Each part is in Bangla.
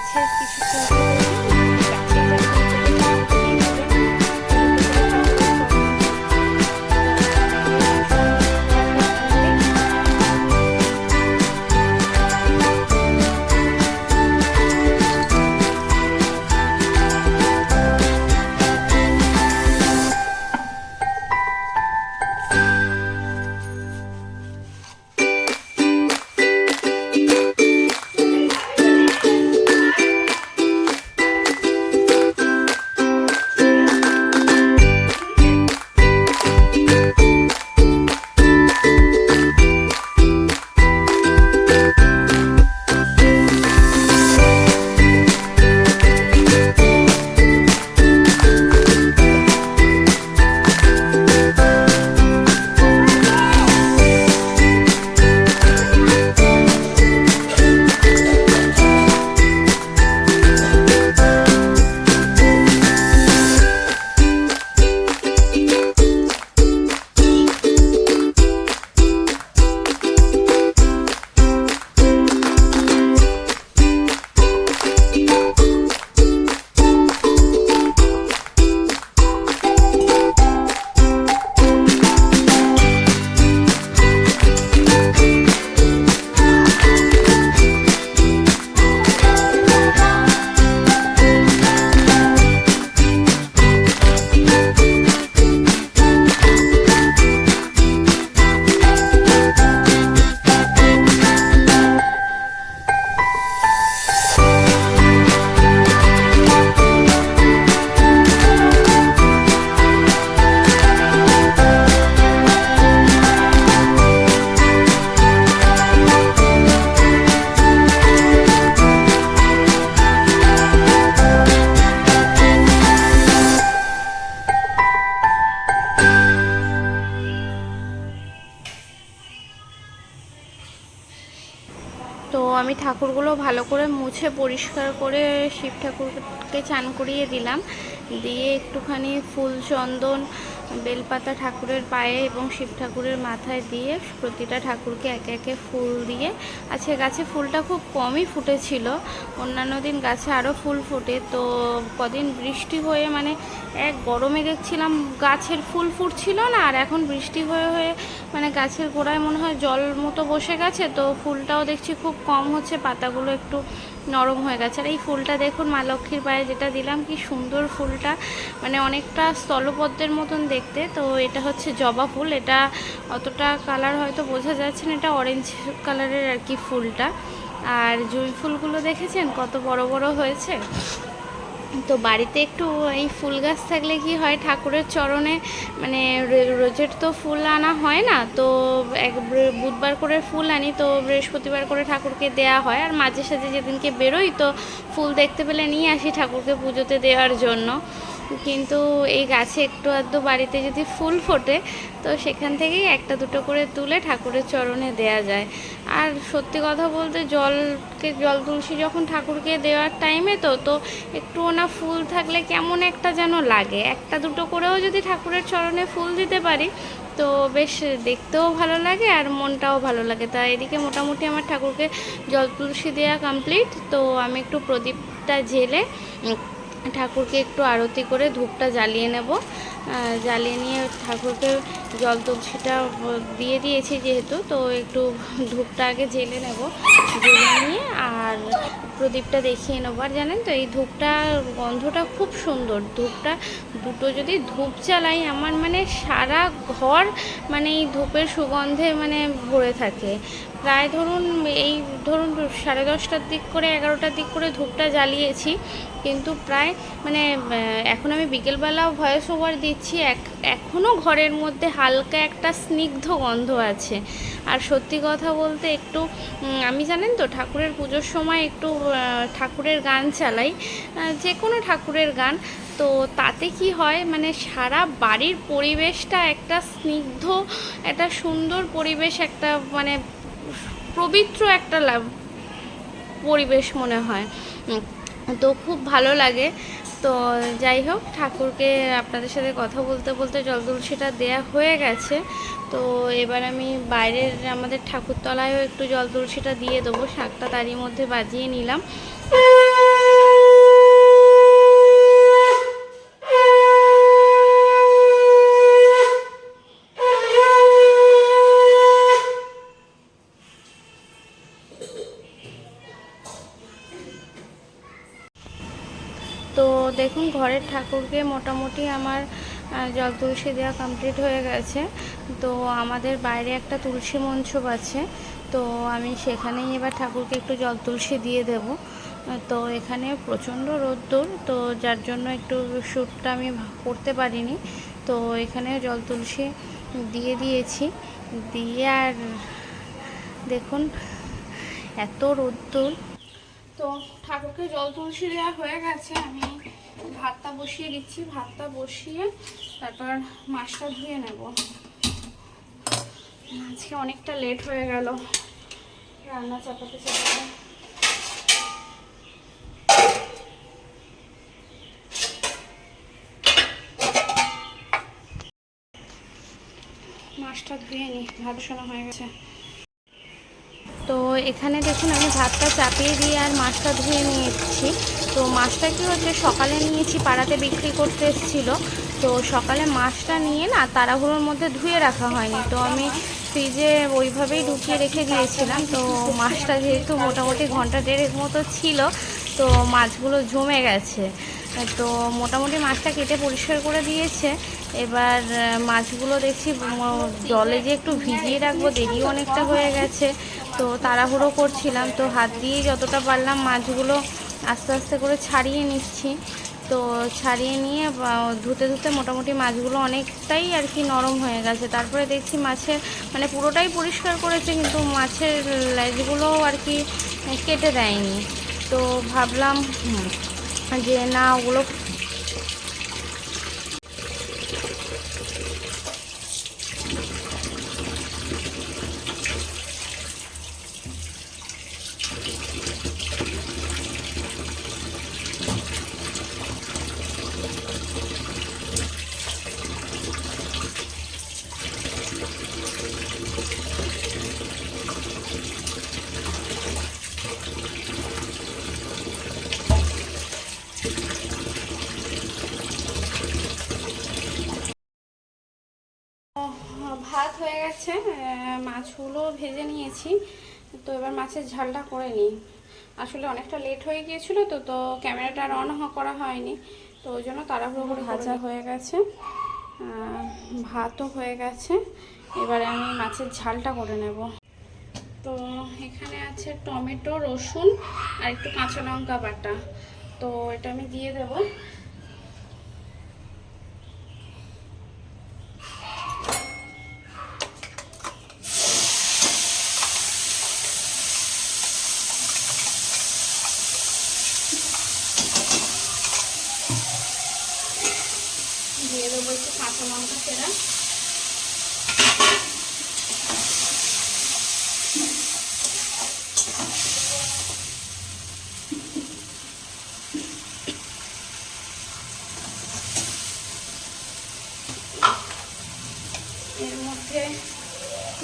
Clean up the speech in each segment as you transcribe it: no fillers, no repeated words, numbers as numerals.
গাছের কিছু গাছের তো আমি ঠাকুরগুলো ভালো করে মুছে পরিষ্কার করে শিব ঠাকুরকে চান করিয়ে দিলাম, দিয়ে একটুখানি ফুল চন্দন বেলপাতা ঠাকুরের পায়ে এবং শিব ঠাকুরের মাথায় দিয়ে প্রতিটা ঠাকুরকে একে একে ফুল দিয়ে, আজকে গাছে ফুলটা খুব কমই ফুটেছিল, অন্যান্য দিন গাছে আরও ফুল ফোটে। তো কদিন বৃষ্টি হয়ে মানে এক গরমে দেখছিলাম গাছের ফুল ফুটছিল না, আর এখন বৃষ্টি হয়ে হয়ে মানে গাছের গোড়ায় মনে হয় জল মতো বসে গেছে, তো ফুলটাও দেখছি খুব কম হচ্ছে, পাতাগুলো একটু নরম হয়ে গেছে। আর এই ফুলটা দেখুন মা লক্ষ্মীর পায়ে যেটা দিলাম, কি সুন্দর ফুলটা, মানে অনেকটা স্থলপদ্মের মতন দেখতে। তো এটা হচ্ছে জবা ফুল, এটা অতটা কালার হয়তো বোঝা যাচ্ছে না, এটা অরেঞ্জ কালারের আর কি ফুলটা। আর জুঁই ফুলগুলো দেখেছেন কত বড় বড় হয়েছে। তো বাড়িতে একটু এই ফুল গাছ থাকলে কি হয়, ঠাকুরের চরণে মানে রোজের তো ফুল আনা হয় না, তো এক বুধবার করে ফুল আনি, তো বৃহস্পতিবার করে ঠাকুরকে দেয়া হয়, আর মাঝে সাঝে যেদিনকে বেরোই তো ফুল দেখতে পেলে নিয়ে আসি ঠাকুরকে পুজোতে দেওয়ার জন্য। কিন্তু এই গাছে একটু আধটু বাড়িতে যদি ফুল ফোটে তো সেখান থেকেই একটা দুটো করে তুলে ঠাকুরের চরণে দেয়া যায়। আর সত্যি কথা বলতে জল তুলসী যখন ঠাকুরকে দেওয়ার টাইমে তো একটু না ফুল থাকলে কেমন একটা যেন লাগে, একটা দুটো করেও যদি ঠাকুরের চরণে ফুল দিতে পারি তো বেশ দেখতেও ভালো লাগে আর মনটাও ভালো লাগে। তা এদিকে মোটামুটি আমার ঠাকুরকে জল তুলসী দেওয়া কমপ্লিট। তো আমি একটু প্রদীপটা জ্বেলে ঠাকুরকে একটু আরতি করে ধূপটা জ্বালিয়ে নেব, জ্বালিয়ে নিয়ে ঠাকুরকে জল তুলসীটা দিয়ে দিয়েছি যেহেতু, তো একটু ধূপটা আগে জ্বেলে নেব, জ্বেলে নিয়ে আর প্রদীপটা দেখিয়ে নেবো। আর জানেন তো এই ধূপটা গন্ধটা খুব সুন্দর, ধূপটা দুটো যদি ধূপ জ্বালাই আমার মানে সারা ঘর মানে এই ধূপের সুগন্ধে মানে ভরে থাকে। প্রায় ধরুন 10:30টার দিক করে 11টার দিক করে ধূপটা জ্বালিয়েছি, কিন্তু প্রায় মানে এখন আমি বিকেলবেলাও ভয়েস ওভার দিচ্ছি, এখনও ঘরের মধ্যে হালকা একটা স্নিগ্ধ গন্ধ আছে। আর সত্যি কথা বলতে একটু আমি জানেন তো ঠাকুরের পুজোর সময় একটু ঠাকুরের গান চালাই, যে কোনো ঠাকুরের গান, তো তাতে কি হয় মানে সারা বাড়ির পরিবেশটা একটা স্নিগ্ধ, একটা সুন্দর পরিবেশ, একটা মানে পবিত্র একটা পরিবেশ মনে হয়, তো খুব ভালো লাগে। তো যাই হোক, ঠাকুরকে আপনাদের সাথে কথা বলতে বলতে জল তুলসীটা দেয়া হয়ে গেছে। তো এবার আমি বাইরের আমাদের ঠাকুরতলায়ও একটু জল তুলসীটা দিয়ে দেবো, শাকটা তারই মধ্যে বাজিয়ে নিলাম। তো দেখুন ঘরের ঠাকুরকে মোটামুটি আমার জল তুলসী দেওয়া কমপ্লিট হয়ে গেছে। তো আমাদের বাইরে একটা তুলসী মঞ্চপ আছে, তো আমি সেখানেই এবার ঠাকুরকে একটু জল তুলসী দিয়ে দেব। তো এখানে প্রচণ্ড রোদ্দুর, তো যার জন্য একটু শ্যুটটা আমি করতে পারিনি। তো এখানে জল তুলসী দিয়ে দিয়েছি, দিয়ে আর দেখুন এত রোদ্দুর। তো ঠাকুরকে জল তুলসী দেওয়া হয়ে গেছে, আমি ভাতটা বসিয়ে দিচ্ছি। ভাতটা বসিয়ে তারপর মাছটা ধুয়ে নেব। আজকে অনেকটা লেট হয়ে গেল রান্না চাপাতে চাপাতে। মাছটা ধুয়ে নিই, ভাত শোনা হয়ে গেছে। তো এখানে দেখুন আমি ভাতটা চাপিয়ে দিয়ে আর মাছটা ধুয়ে নিয়েছি। তো মাছটা কি হচ্ছে, সকালে নিয়েছি, পাড়াতে বিক্রি করতে এসেছিলো। তো সকালে মাছটা নিয়ে না তাড়াহুড়োর মধ্যে ধুয়ে রাখা হয়নি, তো আমি ফ্রিজে ওইভাবেই ঢুকিয়ে রেখে দিয়েছিলাম। তো মাছটা যেহেতু মোটামুটি ঘন্টা দেড়েক মতো ছিল, তো মাছগুলো জমে গেছে। তো মোটামুটি মাছটা কেটে পরিষ্কার করে দিয়েছে। এবার মাছগুলো দেখছি জলে যে একটু ভিজিয়ে রাখবো, দেরিও অনেকটা হয়ে গেছে। তো তাড়াহুড়ো করছিলাম, তো হাত দিয়েই যতটা পারলাম মাছগুলো আস্তে আস্তে করে ছাড়িয়ে নিচ্ছি। তো ছাড়িয়ে নিয়ে ধুতে ধুতে মোটামুটি মাছগুলো অনেকটাই আর কি নরম হয়ে গেছে। তারপরে দেখছি মাছের মানে পুরোটাই পরিষ্কার করেছে, কিন্তু মাছের লেজগুলোও আর কি কেটে দেয়নি। তো ভাবলাম যে না ওগুলো ভাত হয়ে গেছে, মাছগুলো ভেজে নিয়েছি। তো এবার মাছের ঝালটা করে নিই। আসলে অনেকটা লেট হয়ে গিয়েছিল, তো তো ক্যামেরাটা আর অন করা হয়নি, তো ওই জন্য তাড়াহুড়ো করে ভাজা হয়ে গেছে, ভাতও হয়ে গেছে। এবারে আমি মাছের ঝালটা করে নেব। তো এখানে আছে টমেটো, রসুন আর একটু কাঁচা লঙ্কা বাটা। তো এটা আমি দিয়ে দেবো। দিয়ে দেবো একটু কাঁচা লঙ্কা চেরা। এর মধ্যে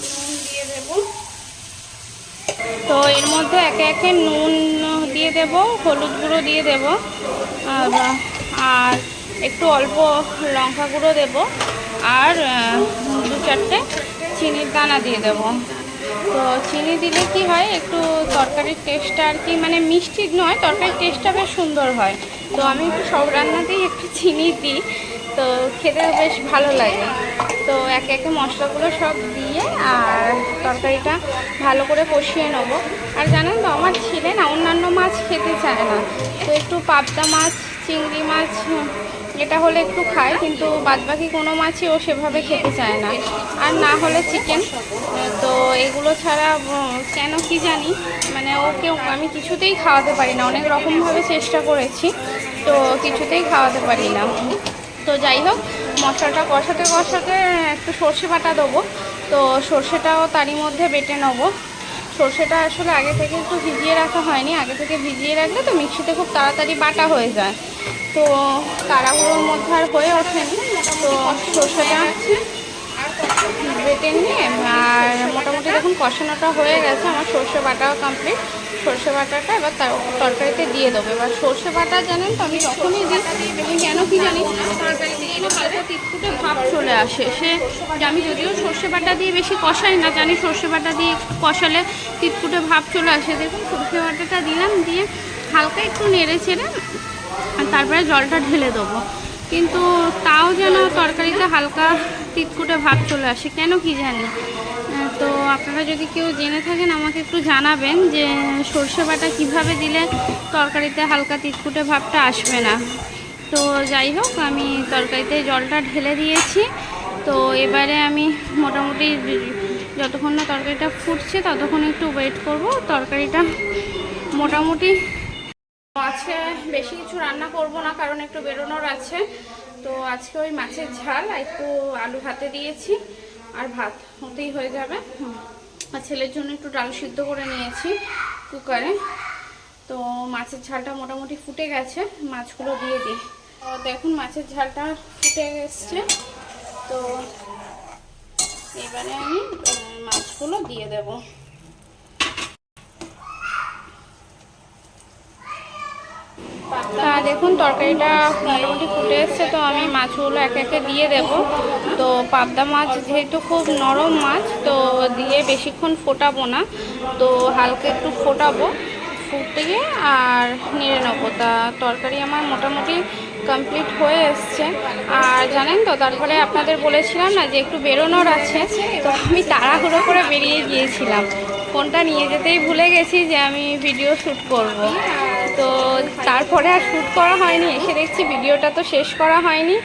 নুন দিয়ে দেব। তো এর মধ্যে একে একে নুন দিয়ে দেব, হলুদ গুঁড়ো দিয়ে দেব, আর একটু অল্প লঙ্কা গুঁড়ো দেব, আর 2-4টে চিনির দানা দিয়ে দেব। তো চিনি দিলে কি হয়, একটু তরকারির টেস্টটা আর কি মানে মিষ্টি নয়, তরকারির টেস্টটা বেশ সুন্দর হয়। তো আমি একটু সব রান্নাতেই একটু চিনি দিই, তো খেতে বেশ ভালো লাগে। তো একে একে মশলাগুলো সব দিয়ে আর তরকারিটা ভালো করে কষিয়ে নেব। আর জানেন তো আমার ছেলে না অন্যান্য মাছ খেতে চায় না, তো একটু পাবদা মাছ, চিংড়ি মাছ এটা হলে একটু খায়, কিন্তু বাদবাকি কোনো মাছই ও সেভাবে খেতে চায় না। আর না হলে চিকেন। তো এগুলো ছাড়া কেন কি জানি মানে ওকে আমি কিছুতেই খাওয়াতে পারি না, অনেক রকমভাবে চেষ্টা করেছি, তো কিছুতেই খাওয়াতে পারি না। তো যাই হোক, মশলাটা কষাতে কষাতে একটু সর্ষে বাটা দেবো। তো সর্ষেটাও তারই মধ্যে বেটে নেবো। সর্ষেটা আসলে আগে থেকে একটু ভিজিয়ে রাখা হয়নি, আগে থেকে ভিজিয়ে রাখলে তো মিক্সিতে খুব তাড়াতাড়ি বাটা হয়ে যায়। তো তাড়াহুড়োর মধ্যে আর হয়ে ওঠেনি। তো সর্ষেটা বেটে নিয়ে আর মোটামুটি দেখুন কষানোটা হয়ে গেছে, আমার সর্ষে বাটাও কমপ্লিট। সর্ষে বাটাটা এবার তরকারিতে দিয়ে দেবো। এবার সর্ষে বাটা জানেন তো আমি যখনই দিই কেন কি জানি তরকারিতে যেন হালকা তিতকুটে ভাব চলে আসে। সে আমি যদিও সর্ষে বাটা দিয়ে বেশি কষাই না, জানি সর্ষে বাটা দিয়ে কষালে তিতকুটে ভাব চলে আসে। দেখুন সর্ষে বাটাটা দিলাম, দিয়ে হালকা একটু নেড়ে চেড়ে তারপরে জলটা ঢেলে দেবো, কিন্তু তাও যেন তরকারিতে হালকা তিতকুটে ভাব চলে আসে, কেন কি জানি। তো আপনারা যদি কেউ জেনে থাকেন আমাকে একটু জানাবেন যে সর্ষে বাটা কীভাবে দিলে তরকারিতে হালকা তিতকুটে ভাবটা আসবে না। তো যাই হোক, আমি তরকারিতে জলটা ঢেলে দিয়েছি। তো এবারে আমি মোটামুটি যতক্ষণ না তরকারিটা ফুটছে ততক্ষণ একটু ওয়েট করব। তরকারিটা মোটামুটি আজকে বেশি কিছু রান্না করব না, কারণ একটু বেরোনোর আছে। তো আজকে ওই মাছের ঝাল একটু আলু ভাতে দিয়েছি আর ভাত হতেই হয়ে যাবে। আর ছেলের জন্য একটু ডাল সিদ্ধ করে নিয়েছি কুকারে। তো মাছের ঝালটা মোটামুটি ফুটে গেছে, মাছগুলো দিয়ে দিই। দেখুন মাছের ঝালটা ফুটে এসছে। তো এবারে আমি মাছগুলো দিয়ে দেব। দেখুন তরকারিটা মোটামুটি ফুটে এসছে, তো আমি মাছগুলো একে একে দিয়ে দেব। তো পাবদা মাছ যেহেতু খুব নরম মাছ, তো দিয়ে বেশিক্ষণ ফোটাবো না, তো হালকা একটু ফোটাবো, ফুটিয়ে আর নেড়ে নেবো। তা তরকারি আমার মোটামুটি কমপ্লিট হয়ে এসছে। আর জানেন তো তারপরে আপনাদের বলেছিলাম না যে একটু বেরোনোর আছে, তো আমি তাড়াহুড়ো করে বেরিয়ে গিয়েছিলাম, ফোনটা নিয়ে যেতেই ভুলে গেছি যে আমি ভিডিও শ্যুট করব। তো তারপরে আর শ্যুট করা হয়নি, এসে দেখছি ভিডিওটা তো শেষ করা হয়নি।